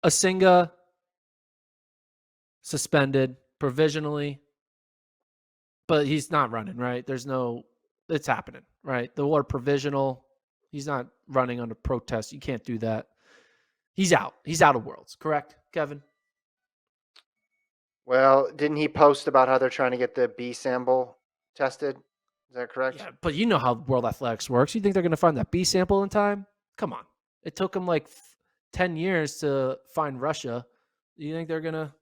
Asinga suspended provisionally, but he's not running, right? It's happening, right? The word provisional, he's not running under protest. You can't do that. He's out. He's out of Worlds, correct, Kevin? Well, didn't he post about how they're trying to get the B sample tested? Is that correct? Yeah, but you know how World Athletics works. You think they're going to find that B sample in time? Come on. It took them like 10 years to find Russia. You think they're going to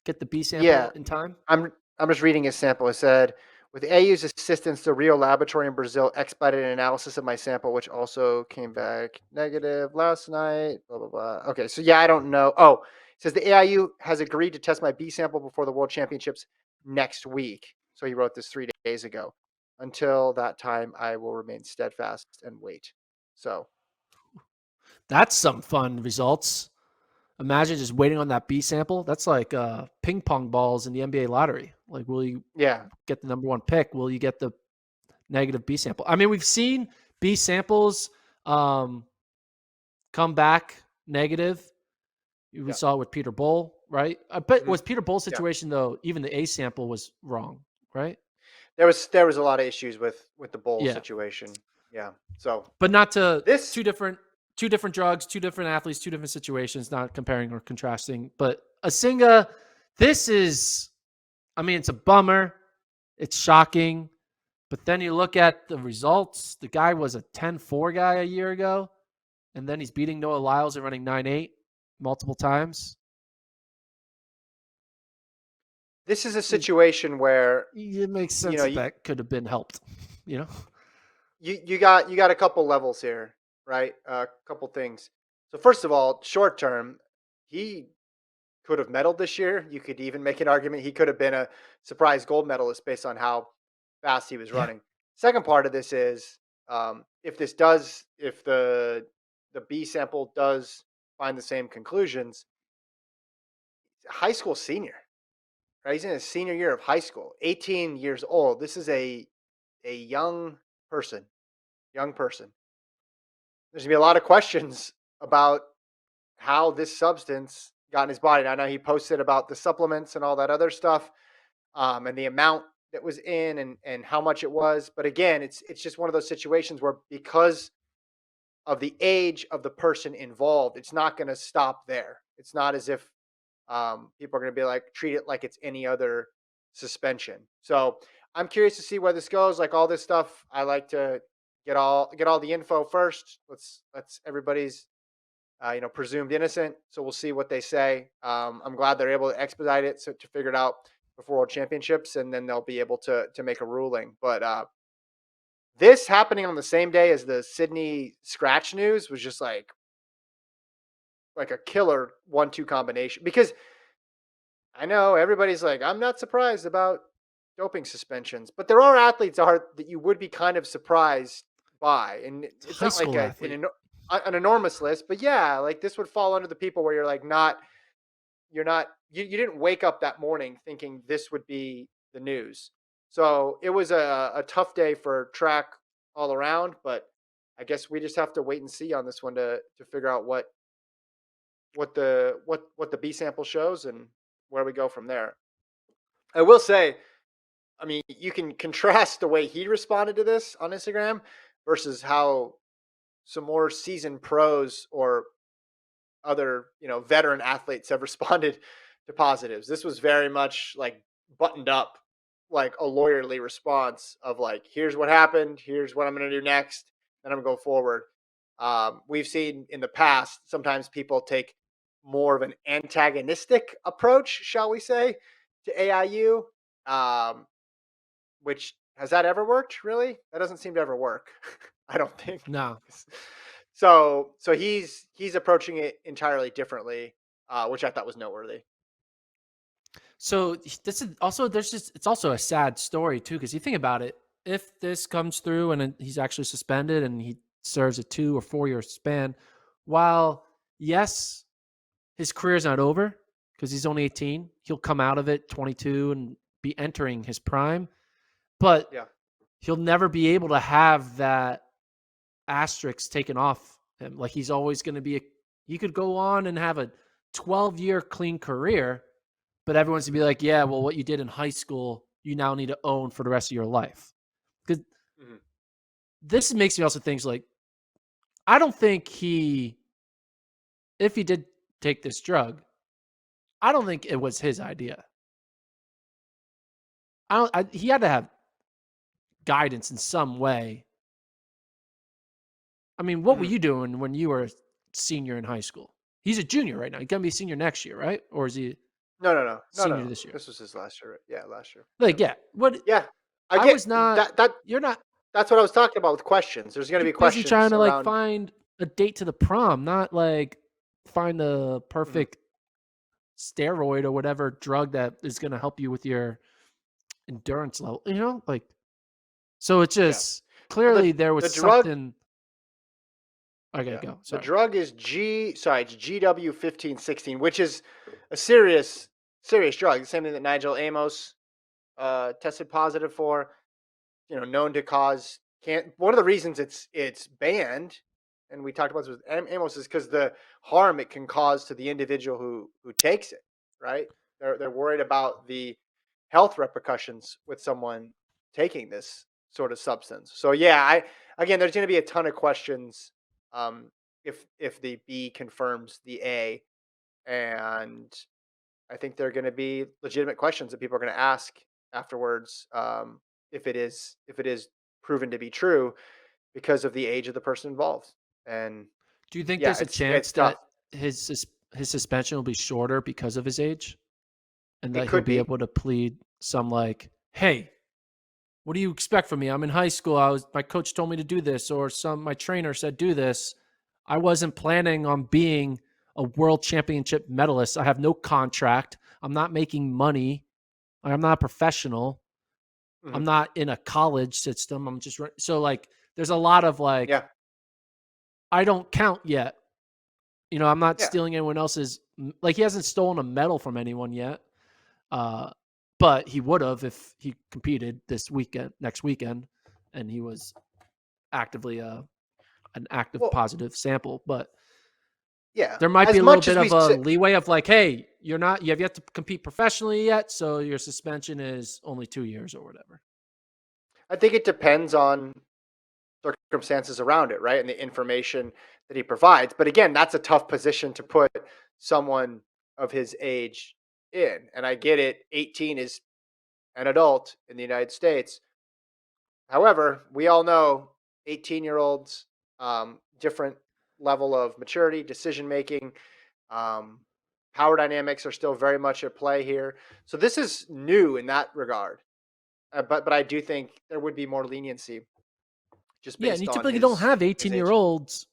get the B sample Yeah, in time? I'm just reading his sample. It said, with AIU's assistance, the Rio laboratory in Brazil expedited an analysis of my sample, which also came back negative last night. Blah blah blah. Okay, so yeah, I don't know. Oh, it says the AIU has agreed to test my B sample before the World Championships next week. So he wrote this 3 days ago. Until that time, I will remain steadfast and wait. So That's some fun results. Imagine just waiting on that B sample. That's like ping pong balls in the NBA lottery. Like, will you yeah, get the number one pick? Will you get the negative B sample? I mean, we've seen B samples come back negative. We yeah, saw it with Peter Bull, right? I bet mhm, was Peter Bull's yeah. situation though. Even the A sample was wrong, right? There was a lot of issues with the bowl Yeah, situation. Yeah. So but not to this two different drugs, two different athletes, two different situations. Not comparing or contrasting. But Asinga, this is, I mean, it's a bummer. It's shocking. But then you look at the results. The guy was a 10-4 guy a year ago, and then he's beating Noah Lyles and running 9.8 multiple times. this is a situation where It makes you sense know that you that could have been helped, you know? you got a couple levels here, right? A couple things. So first of all, short term, he could have medaled this year. You could even make an argument he could have been a surprise gold medalist based on how fast he was Yeah. running. Second part of this is if the B sample does find the same conclusions, high school senior, right? He's in his senior year of high school, 18 years old. This is a person, young person. There's gonna be a lot of questions about how this substance got in his body. I know he posted about the supplements and all that other stuff, and the amount that was in and how much it was. But again, it's just one of those situations where because of the age of the person involved, it's not going to stop there. It's not as if people are going to be like treat it like it's any other suspension. So I'm curious to see where this goes. Like all this stuff, I like to get all the info first. Let's everybody's presumed innocent. So we'll see what they say. I'm glad they're able to expedite it to figure it out before World Championships, and then they'll be able to make a ruling. But this happening on the same day as the Sydney scratch news was just like a killer 1-2 combination. Because I know everybody's like, I'm not surprised about doping suspensions, but there are athletes that you would be kind of surprised by, and it's High not like school athlete. an enormous list, but yeah, like this would fall under the people where you're like you didn't wake up that morning thinking this would be the news. So it was a tough day for track all around, but I guess we just have to wait and see on this one to figure out what the B sample shows and where we go from there. I will say, I mean, you can contrast the way he responded to this on Instagram versus how some more seasoned pros or other, veteran athletes have responded to positives. This was very much like buttoned up, like a lawyerly response of like, here's what happened, here's what I'm going to do next, then I'm going to go forward. We've seen in the past sometimes people take more of an antagonistic approach, shall we say, to AIU. Which has that ever worked? Really, that doesn't seem to ever work. I don't think. No. So he's approaching it entirely differently, which I thought was noteworthy. So this is also it's also a sad story too, because you think about it. If this comes through and he's actually suspended and he serves a 2 or 4 year span, while yes, his career's not over because he's only 18, he'll come out of it 22 and be entering his prime, but Yeah, he'll never be able to have that asterisk taken off him. Like he's always going to be He could go on and have a 12-year clean career, but everyone's gonna be like, yeah, well, what you did in high school, you now need to own for the rest of your life. Because Mhm. this makes me also think like, I don't think if he did take this drug, I don't think it was his idea. He had to have guidance in some way. I mean, what were Mhm. you doing when you were a senior in high school? He's a junior right now. He's gonna be a senior next year, right? Or is he No, no, no, no, no, senior no. this year? This was his last year. Right? Yeah, last year. Like, Yep. yeah. What Yeah, I I get was not. that. You're not That's what I was talking about with questions. There's going to too be busy trying questions to like around. find a date to the prom, not like find the Mhm. perfect steroid or whatever drug that is gonna help you with your endurance level. Like so. It's Yeah. just Well, clearly there was the drug, something. Okay, yeah, go. the Sorry. drug is it's GW 1516, which is a serious drug. The same thing that Nigel Amos tested positive for. Known to cause can one of the reasons it's banned, and we talked about this with Amos, is because the harm it can cause to the individual who takes it. Right? They're worried about the health repercussions with someone taking this sort of substance. So yeah, I again, there's going to be a ton of questions um, if the B confirms the A, and I think there are going to be legitimate questions that people are going to ask afterwards if it is proven to be true because of the age of the person involved. And Do you think yeah, there's a it's chance that tough. his suspension will be shorter because of his age, and It that he'll could be be. able to plead some like, "Hey, what do you expect from me? I'm in high school. My coach told me to do this, or my trainer said do this. I wasn't planning on being a world championship medalist. I have no contract. I'm not making money. I'm not a professional. I'm Mhm. not in a college system. I'm just so like there's a lot of like Yeah, I don't count yet. I'm not yeah. stealing anyone else's like he hasn't stolen a medal from anyone yet. Uh but he would have if he competed next weekend and he was actively an active Well, positive sample, but yeah. there might be As a little much bit as we of a sit, leeway of like, hey, you have yet to compete professionally yet, so your suspension is only 2 years or whatever. I think it depends on circumstances around it, right? And the information that he provides. But again, that's a tough position to put someone of his age in. And I get it. 18 is an adult in the United States. However, we all know 18-year-olds, different level of maturity, decision making, um, power dynamics are still very much at play here. So this is new in that regard. But I do think there would be more leniency just Yeah, and based you on typically don't have his 18 year age. olds.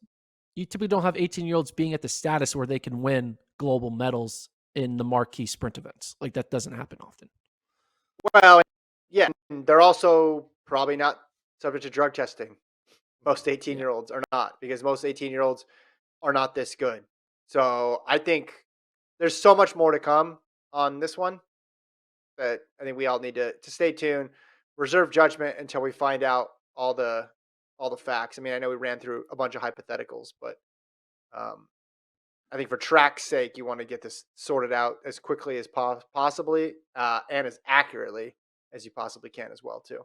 You typically don't have 18-year-olds being at the status where they can win global medals in the marquee sprint events. Like that doesn't happen often. Well, yeah, and they're also probably not subject to drug testing. Most 18 Yeah. year olds are not because most 18-year-olds are not this good. So I think there's so much more to come on this one that I think we all need to stay tuned, reserve judgment until we find out all the facts. I mean, I know we ran through a bunch of hypotheticals, but um, I think for track's sake, you want to get this sorted out as quickly as possibly and as accurately as you possibly can as well, too.